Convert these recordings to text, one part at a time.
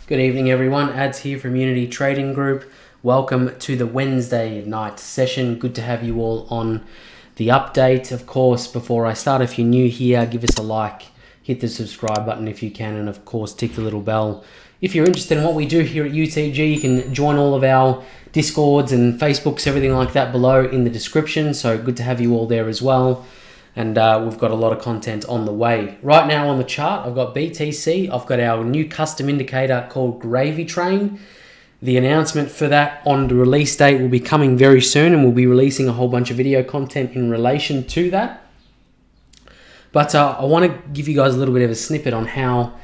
Good evening everyone, Ads here from Unity Trading Group. Welcome to the Wednesday night session. Good to have you all on the update. Of course, before I start, if you're new here, give us a like, hit the subscribe button if you can, and of course tick the little bell. If you're interested in what we do here at UTG, you can join all of our Discords and Facebooks, everything like that below in the description. So good to have you all there as well. And we've got a lot of content on the way. Right now on the chart, I've got BTC. I've got our new custom indicator called Gravy Train. The announcement for that on the release date will be coming very soon, and we'll be releasing a whole bunch of video content in relation to that. But I want to give you guys a little bit of a snippet on how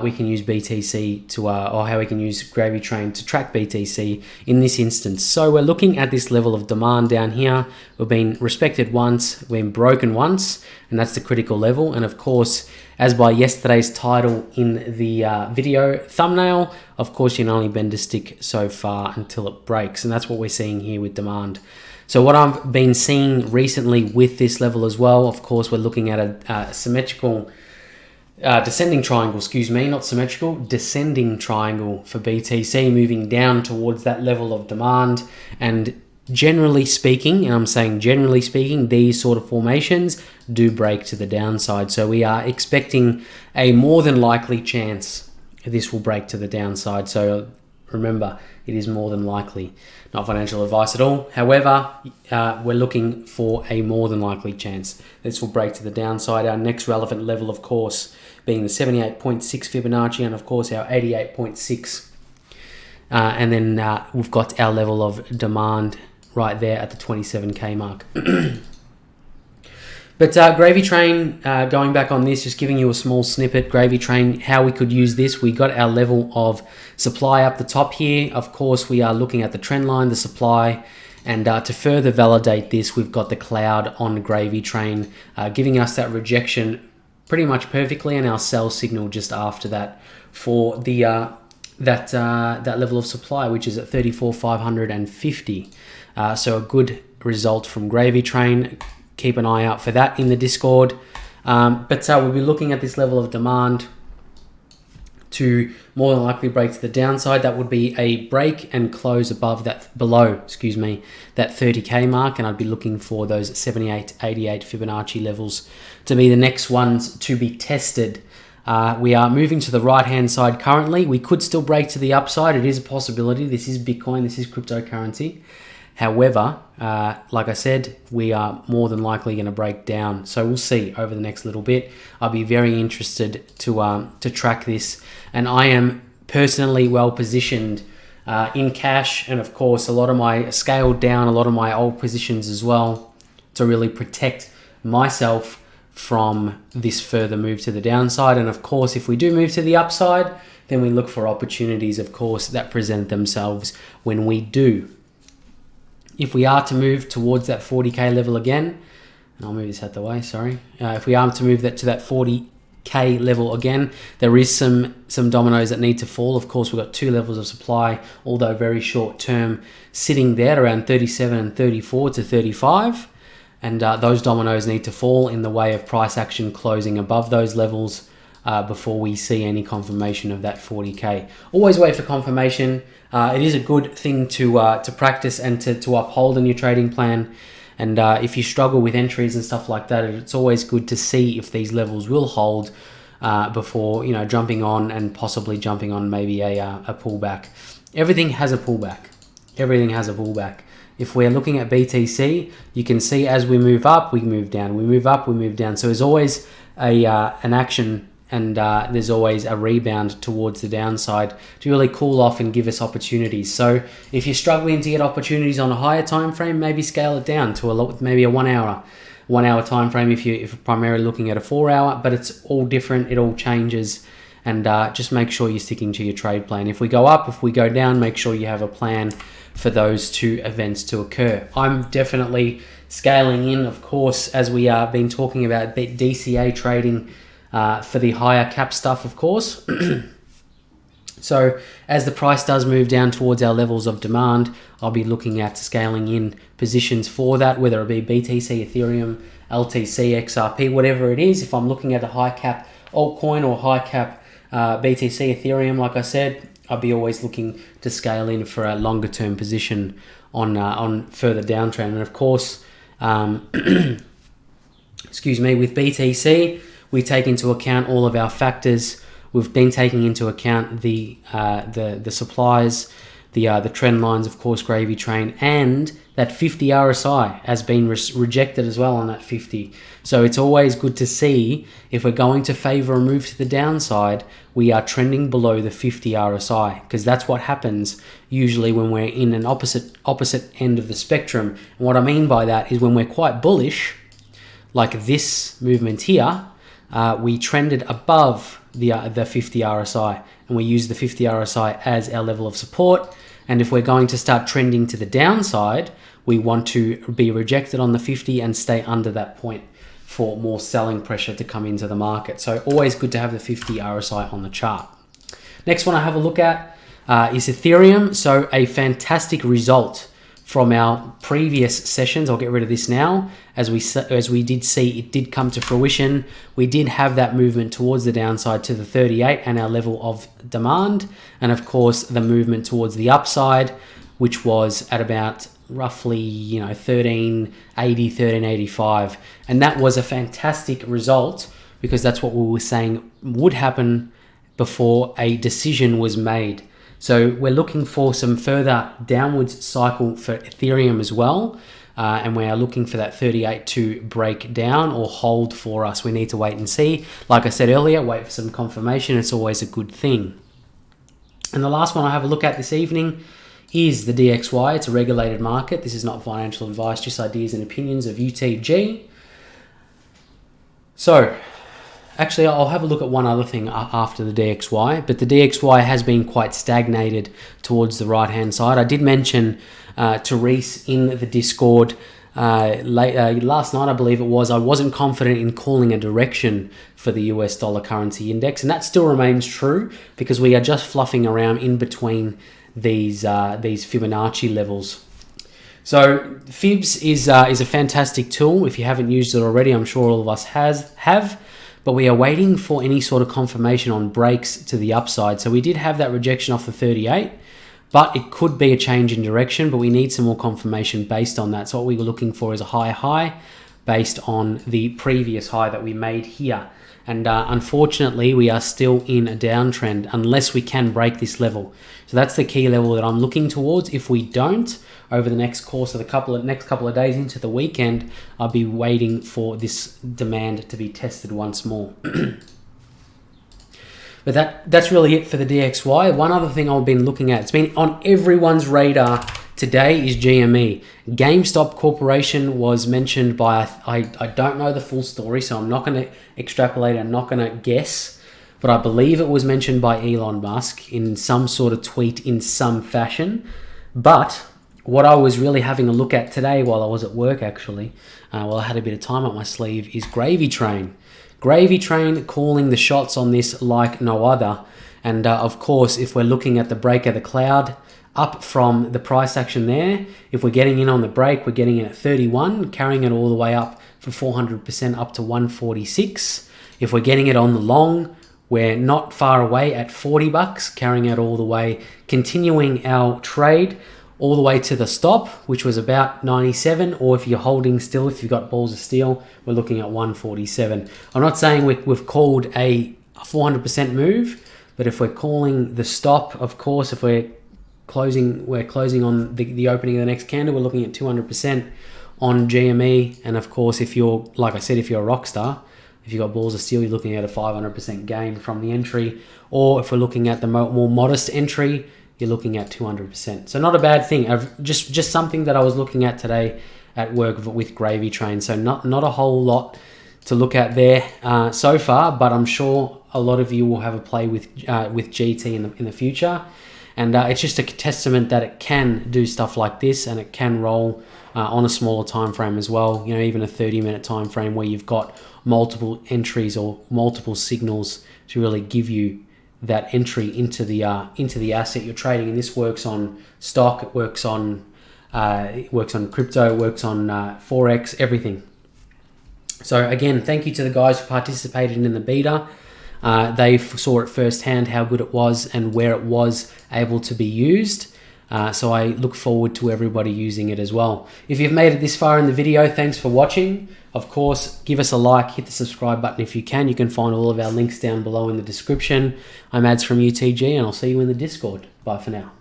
we can use BTC to, or how we can use Gravy Train to track BTC in this instance. So we're looking at this level of demand down here. We've been respected once, we've been broken once, and that's the critical level. And of course, as by yesterday's title in the video thumbnail, of course you can only bend a stick so far until it breaks. And that's what we're seeing here with demand. So what I've been seeing recently with this level as well, of course, we're looking at a symmetrical descending triangle, not symmetrical, descending triangle for BTC, moving down towards that level of demand. And generally speaking, and I'm saying generally speaking, these sort of formations do break to the downside. So we are expecting a more than likely chance this will break to the downside. So remember, it is more than likely, not financial advice at all. However, we're looking for a more than likely chance this will break to the downside. Our next relevant level, of course, being the 78.6 Fibonacci, and of course our 88.6. And then we've got our level of demand right there at the 27K mark. But Gravy Train, going back on this, just giving you a small snippet, Gravy Train, how we could use this. We got our level of supply up the top here. Of course, we are looking at the trend line, the supply, and to further validate this, we've got the cloud on Gravy Train, giving us that rejection pretty much perfectly, and our sell signal just after that for the that level of supply, which is at 34,550. So a good result from Gravy Train. Keep an eye out for that in the Discord. But we'll be looking at this level of demand to more than likely break to the downside. That would be a break and close above that, below, that 30K mark. And I'd be looking for those 78, 88 Fibonacci levels to be the next ones to be tested. We are moving to the right-hand side currently. We could still break to the upside. It is a possibility. This is Bitcoin. This is cryptocurrency. However, like I said, we are more than likely going to break down. So we'll see over the next little bit. I'll be very interested to track this. And I am personally well positioned in cash. And of course, a lot of my scaled down, a lot of my old positions as well, to really protect myself from this further move to the downside. And of course, if we do move to the upside, then we look for opportunities, of course, that present themselves when we do. If we are to move towards that 40K level again, and I'll move this out the way, sorry. If we are to move that to that 40K level again, there is some dominoes that need to fall. Of course, we've got two levels of supply, although very short term, sitting there around 37 and 34 to 35. And those dominoes need to fall in the way of price action closing above those levels before we see any confirmation of that 40K. Always wait for confirmation. It is a good thing to practice and to uphold in your trading plan. And if you struggle with entries and stuff like that, it's always good to see if these levels will hold before jumping on and possibly jumping on maybe a pullback. Everything has a pullback. Everything has a pullback. If we're looking at BTC, you can see as we move up, we move down. We move up, we move down. So there's always an action, and there's always a rebound towards the downside to really cool off and give us opportunities. So if you're struggling to get opportunities on a higher time frame, maybe scale it down to maybe a 1 hour time frame if you're primarily looking at a 4 hour. But it's all different, it all changes, and just make sure you're sticking to your trade plan. If we go up, if we go down, make sure you have a plan for those two events to occur. I'm definitely scaling in, of course, as we have been talking about DCA trading for the higher cap stuff, of course. So as the price does move down towards our levels of demand, I'll be looking at scaling in positions for that, whether it be BTC, Ethereum, LTC, XRP, whatever it is. If I'm looking at a high cap altcoin or high cap BTC, Ethereum, like I said, I'd be always looking to scale in for a longer term position on further downtrend. And of course, excuse me, with BTC, we take into account all of our factors. We've been taking into account the supplies, the trend lines, of course, gravy train, and that 50 RSI has been rejected as well on that 50. So it's always good to see if we're going to favor a move to the downside, we are trending below the 50 RSI, because that's what happens usually when we're in an opposite end of the spectrum. And what I mean by that is when we're quite bullish, like this movement here, we trended above the 50 RSI, and we use the 50 RSI as our level of support. And if we're going to start trending to the downside, we want to be rejected on the 50 and stay under that point for more selling pressure to come into the market. So always good to have the 50 RSI on the chart. Next one I have a look at is Ethereum. So a fantastic result from our previous sessions. I'll get rid of this now. As we did see, it did come to fruition. We did have that movement towards the downside to the 38 and our level of demand. And of course, the movement towards the upside, which was at about roughly 1380, 1385. And that was a fantastic result because that's what we were saying would happen before a decision was made. So we're looking for some further downwards cycle for Ethereum as well. And we are looking for that 38 to break down or hold for us. We need to wait and see. Like I said earlier, wait for some confirmation. It's always a good thing. And the last one I have a look at this evening is the DXY. It's a regulated market. This is not financial advice, just ideas and opinions of UTG. So actually, I'll have a look at one other thing after the DXY, but the DXY has been quite stagnated towards the right-hand side. I did mention to Reese in the Discord last night, I believe it was, I wasn't confident in calling a direction for the US dollar currency index, and that still remains true because we are just fluffing around in between these Fibonacci levels. So Fibs is a fantastic tool. If you haven't used it already, I'm sure all of us have. But we are waiting for any sort of confirmation on breaks to the upside. So we did have that rejection off the 38, but it could be a change in direction, but we need some more confirmation based on that. So what we were looking for is a high based on the previous high that we made here. And unfortunately, we are still in a downtrend unless we can break this level. So that's the key level that I'm looking towards. If we don't, over the next course of the next couple of days into the weekend, I'll be waiting for this demand to be tested once more. But that's really it for the DXY. One other thing I've been looking at, it's been on everyone's radar today, is GME. GameStop Corporation was mentioned by, I don't know the full story, so I'm not going to extrapolate, I'm not going to guess, but I believe it was mentioned by Elon Musk in some sort of tweet in some fashion. But what I was really having a look at today while I was at work, actually, while I had a bit of time up my sleeve, is Gravy Train. Gravy Train calling the shots on this like no other. And of course, if we're looking at the break of the cloud, up from the price action there, if we're getting in on the break, we're getting in at 31, carrying it all the way up for 400% up to 146. If we're getting it on the long, we're not far away at $40, carrying it all the way, continuing our trade all the way to the stop, which was about 97, or if you're holding still, if you've got balls of steel, we're looking at 147. I'm not saying we've called a 400% move, but if we're calling the stop, of course, if we're closing on the opening of the next candle, we're looking at 200% on GME. And of course, if you're, like I said, if you're a rock star, if you've got balls of steel, you're looking at a 500% gain from the entry. Or if we're looking at the more modest entry, you're looking at 200%. So not a bad thing. Just something that I was looking at today at work with Gravy Train. So not a whole lot to look at there so far, but I'm sure a lot of you will have a play with GT in the future. And it's just a testament that it can do stuff like this, and it can roll on a smaller time frame as well. You know, even a 30-minute time frame where you've got multiple entries or multiple signals to really give you that entry into the asset you're trading. And this works on stock, it works on crypto, it works on forex, everything. So again, thank you to the guys who participated in the beta. they saw it firsthand how good it was and where it was able to be used. So I look forward to everybody using it as well. If you've made it this far in the video, thanks for watching. Of course, give us a like, hit the subscribe button if you can. You can find all of our links down below in the description. I'm Ads from UTG, and I'll see you in the Discord. Bye for now.